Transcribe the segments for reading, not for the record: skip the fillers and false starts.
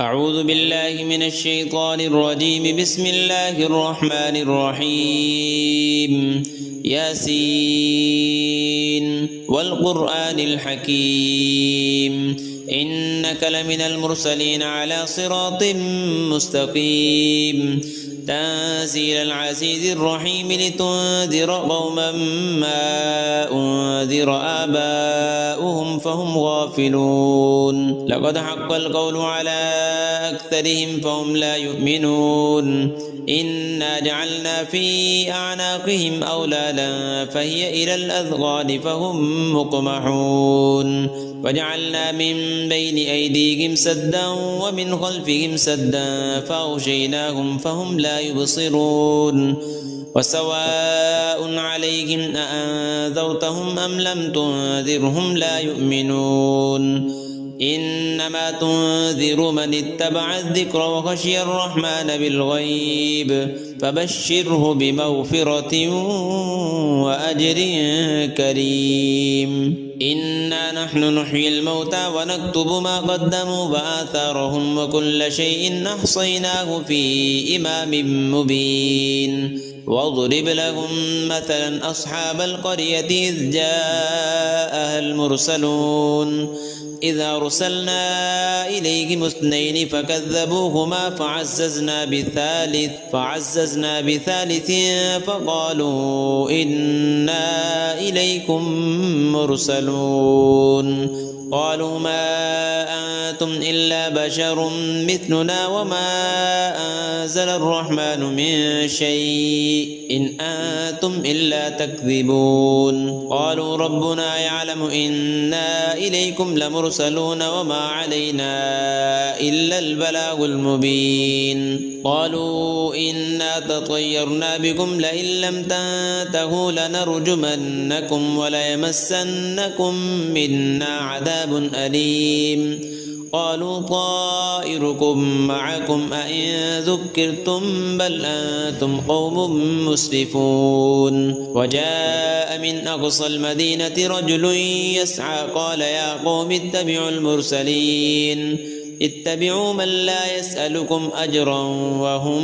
أعوذ بالله من الشيطان الرجيم. بسم الله الرحمن الرحيم. ياسين والقرآن الحكيم إنك لمن المرسلين على صراط مستقيم تنزيل العزيز الرحيم لتنذر قوما ما أنذر آباؤهم فهم غافلون. لقد حق القول على أكثرهم فهم لا يؤمنون. إنا جعلنا في أعناقهم أغلالا فهي إلى الأذقان فهم مقمحون. وجعلنا من بين أيديهم سدا ومن خلفهم سدا فأغشيناهم فهم لا يبصرون. وسواء عليهم أأنذرتهم أم لم تنذرهم لا يؤمنون. إنما تنذر من اتبع الذكر وخشي الرحمن بالغيب فبشره بمغفرة وأجر كريم. إنا نحن نحيي الموتى ونكتب ما قدموا وآثارهم وكل شيء أحصيناه في إمام مبين. واضرب لهم مثلا أصحاب القرية إذ جاءها المرسلون إذ أرسلنا إليهم اثنين فكذبوهما فعززنا بثالث فقالوا إنا إليكم مرسلون. قالوا ما أنتم إلا بشر مثلنا وما أنزل الرحمن من شيء إن أنتم إلا تكذبون. قالوا ربنا يعلم إنا إليكم لمرسلون وما علينا إلا البلاغ المبين. قالوا إنا تطيرنا بكم لئن لم تنتهوا لنرجمنكم وليمسنكم منا عذاب أليم. قالوا طائركم معكم أئن ذكرتم بل أنتم قوم مسرفون. وجاء من أقصى المدينة رجل يسعى قال يا قوم اتبعوا المرسلين اتبعوا من لا يسألكم أجرا وهم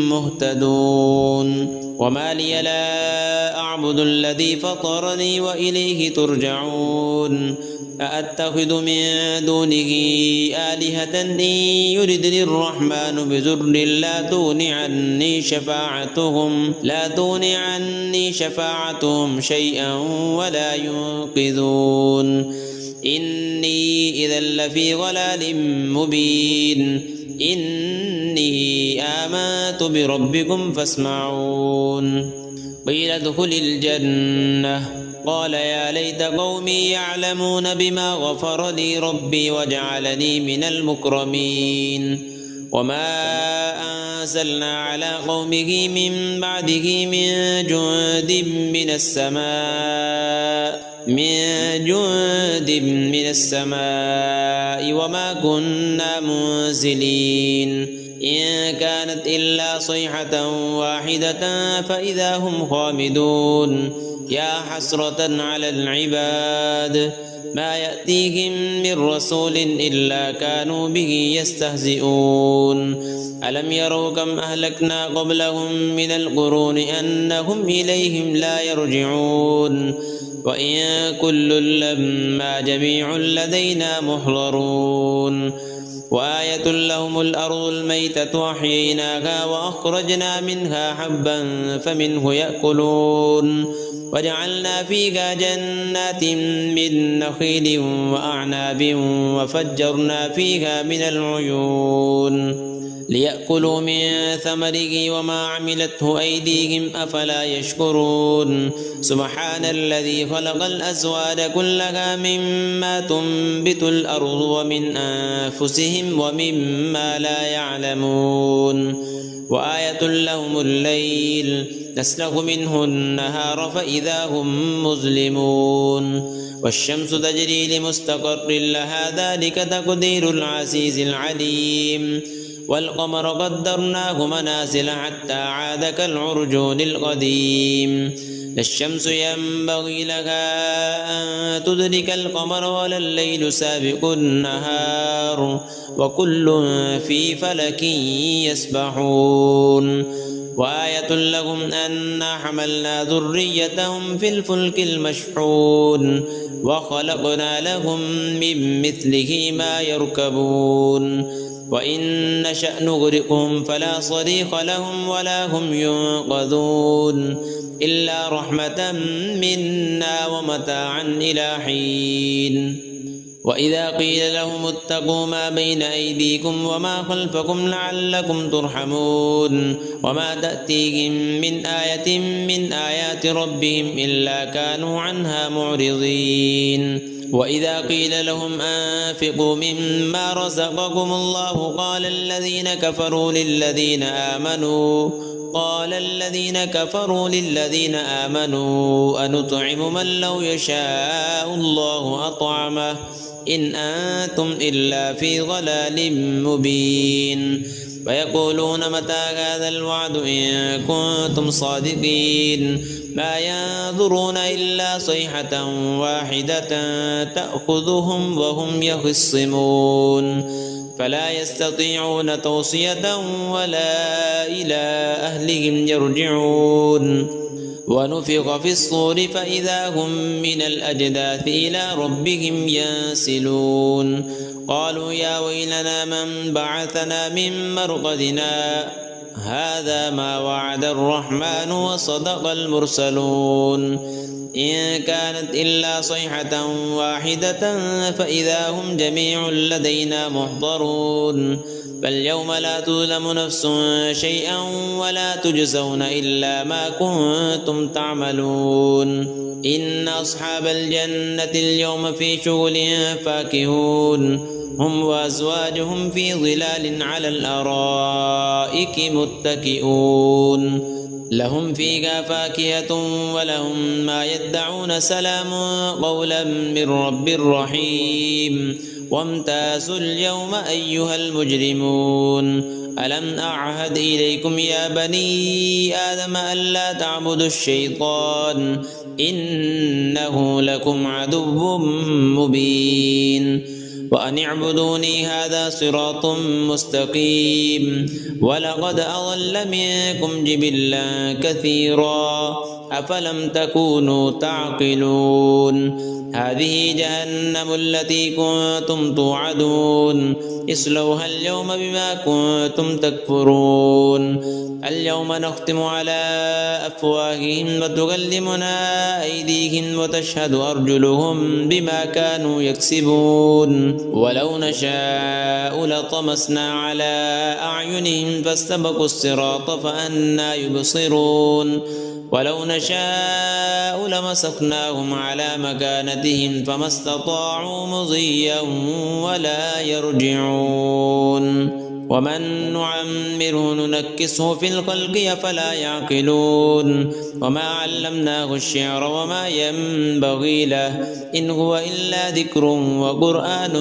مهتدون. وما لي لا أعبد الذي فطرني وإليه ترجعون. أأتخذ من دونه آلهة إن يردني الرحمن بضر لا تغن عني شفاعتهم شيئا ولا ينقذون. إني إذا لفي ضلال مبين. إني آمنت بربكم فاسمعون. قيل ادخل الجنة قال يا ليت قومي يعلمون بما غفر لي ربي وجعلني من المكرمين. وما أنزلنا على قومه من بعده من جند من السماء وما كنا منزلين. إن كانت إلا صيحة واحدة فإذا هم خامدون. يا حسرة على العباد ما يأتيهم من رسول إلا كانوا به يستهزئون. ألم يروا كم أهلكنا قبلهم من القرون أنهم إليهم لا يرجعون. وإن كل لما جميع لدينا محضرون. وآية لهم الأرض الميتة أحييناها وأخرجنا منها حبا فمنه يأكلون. وجعلنا فيها جنات من نخيل وأعناب وفجرنا فيها من العيون ليأكلوا من ثمره وما عملته أيديهم أفلا يشكرون. سبحان الذي خلق الأزواج كلها مما تنبت الأرض ومن أنفسهم ومما لا يعلمون. وآية لهم الليل نسلخ منه النهار فإذا هم مظلمون. والشمس تجري لمستقر لها ذلك تقدير العزيز العليم. والقمر قدرناه منازل حتى عاد كالعرجون القديم. لا الشمس ينبغي لها أن تدرك القمر ولا الليل سابق النهار وكل في فلك يسبحون وآية لهم أنا حملنا ذريتهم في الفلك المشحون وخلقنا لهم من مثله ما يركبون وإن نشأ نغرقهم فلا صريخ لهم ولا هم ينقذون إلا رحمة منا ومتاعا إلى حين وإذا قيل لهم اتقوا ما بين أيديكم وما خلفكم لعلكم ترحمون وما تأتيهم من آية من آيات ربهم إلا كانوا عنها معرضين وإذا قيل لهم أنفقوا مما رزقكم الله قال الذين كفروا للذين آمنوا أنطعم من لو يشاء الله أطعمه إن أنتم إلا في ضلال مبين ويقولون متى هذا الوعد إن كنتم صادقين ما ينظرون إلا صيحة واحدة تأخذهم وهم يخصمون فلا يستطيعون توصية ولا إلى أهلهم يرجعون ونفخ في الصور فإذا هم من الأجداث إلى ربهم ينسلون قالوا يا ويلنا من بعثنا من مرقدنا هذا ما وعد الرحمن وصدق المرسلون إن كانت إلا صيحة واحدة فإذا هم جميع لدينا محضرون فاليوم لا تظلم نفس شيئا ولا تجزون إلا ما كنتم تعملون إن أصحاب الجنة اليوم في شغل فاكهون هم وأزواجهم في ظلال على الأرائك متكئون لهم فيها فاكهة ولهم ما يدعون سلام قولا من رب رحيم وامتازوا اليوم أيها المجرمون ألم أعهد إليكم يا بني آدم ألا تعبدوا الشيطان إنه لكم عدو مبين وأن اعبدوني هذا صراط مستقيم ولقد أضل منكم جبلا كثيرا أفلم تكونوا تعقلون هذه جهنم التي كنتم توعدون اصلوها اليوم بما كنتم تكفرون اليوم نختم على أفواههم وتكلمنا أيديهم وتشهد أرجلهم بما كانوا يكسبون ولو نشاء لطمسنا على أعينهم فاستبقوا الصراط فأنى يبصرون ولو نشاء لمسخناهم على مكانتهم فما استطاعوا مضيا ولا يرجعون ومن نعمره ننكسه في الخلق أفلا يعقلون وما علمناه الشعر وما ينبغي له إن هو إلا ذكر وقرآن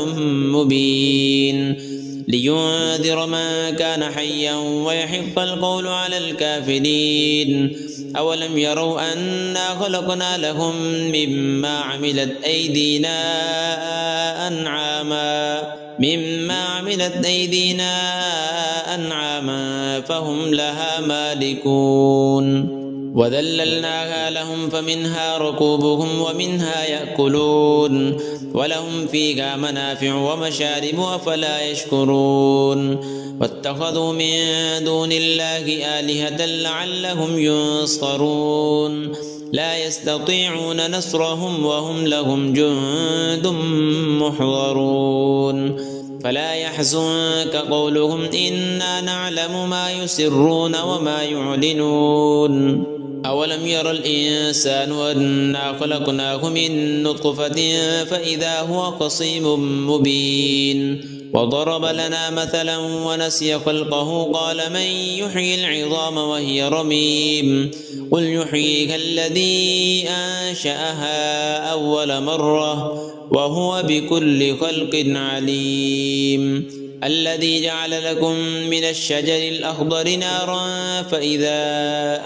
مبين لينذر من كان حيا ويحق القول على الكافرين أولم يروا أنا خلقنا لهم مما عملت أيدينا أنعاما فهم لها مالكون وذللناها لهم فمنها ركوبهم ومنها يأكلون ولهم فيها منافع ومشارب أفلا يشكرون واتخذوا من دون الله آلهة لعلهم ينصرون لا يستطيعون نصرهم وهم لهم جند محضرون فلا يحزنك قولهم إنا نعلم ما يسرون وما يعلنون أولم ير الإنسان أنا خلقناه من نطفة فإذا هو خصيم مبين وضرب لنا مثلا ونسي خلقه قال من يحيي العظام وهي رميم قل يحييها الذي أنشأها أول مرة وهو بكل خلق عليم الذي جعل لكم من الشجر الأخضر نارا فإذا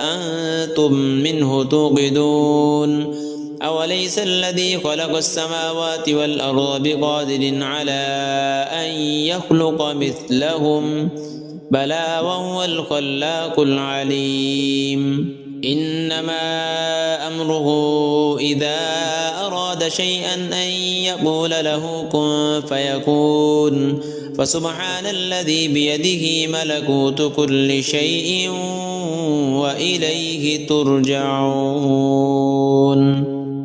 أنتم منه توقدون أوليس الذي خلق السماوات والأرض بقادر على أن يخلق مثلهم بلى وهو الخلاق العليم إنما أمره إذا أراد شيئا أن يقول له كن فيكون فسبحان الذي بيده ملكوت كل شيء وإليه ترجعون.